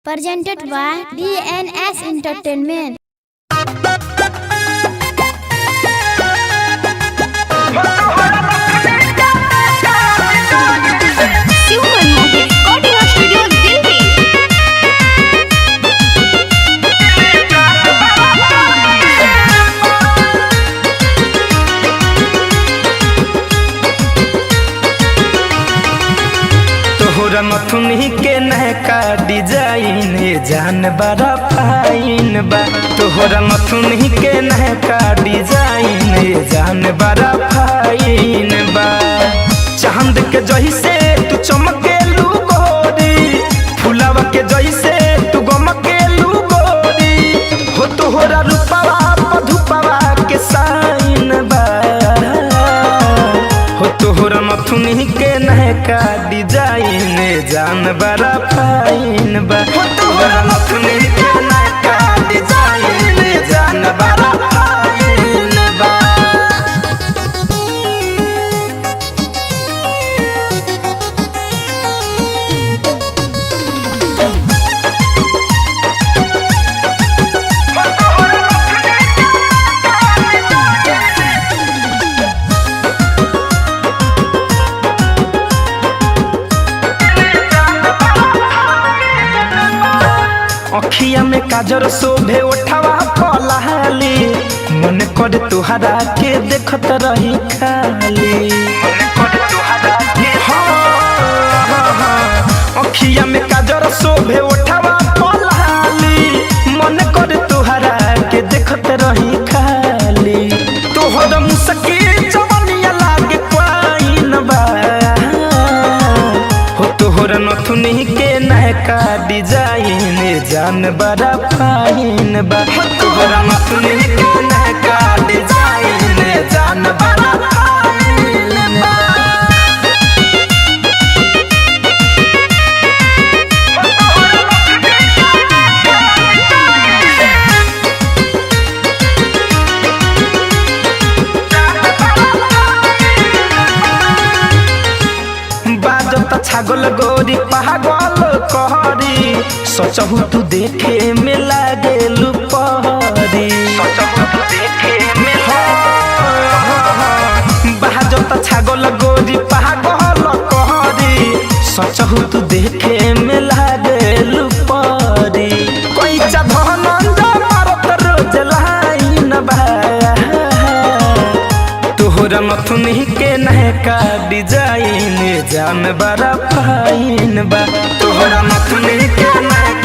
presented by DNS Entertainment. तोहरा मथुनी के नहका design जान बड़ा फाइन बा। तोहरा मथुनी के नहका डिजाइन जान बड़ा फाइन बा। चांद के जैसे तू चमके लू गोरी, फुलावा के जैसे तू गमके लू गोरी। हो तोहरा रूपवा पधुपवा के साइन बा। हो तोहरा मथुनी के नहका डिजाइन जान बड़ा फाइन बा। हो तोहरा मथुनी के नहका डिजाइन जान बड़ा फाइन बा। अखिया में काजर शोभे उठावा पलाली, मन कर तुहरा के देखत रही खाली। अखिया में काजर शोभे उठावा पलाली, मन कर तुहरा के देखत रही खाली। तोहर मुस्की जवनिया लागे पाइन बा। हो तोहर नथुनी के नहका डिजाइन जान बड़ा फाइन बा। तोहरा नथुनी के नहका डिजाइन जान बड़ा फाइन बा। बाजता छागल गोरी पागल कहरी, सचहु तू देखे में लागेलू पहरी। बाजता छागल गोरी पागल कहरी, सचहु तू देखे में लागेलू पहरी। कोई धनंद मारत रोज लाइन बा। तोहरा मथुनी के नहका डिजाइन जान बड़ा फाइन बा। तोहरा मथुनी के नहका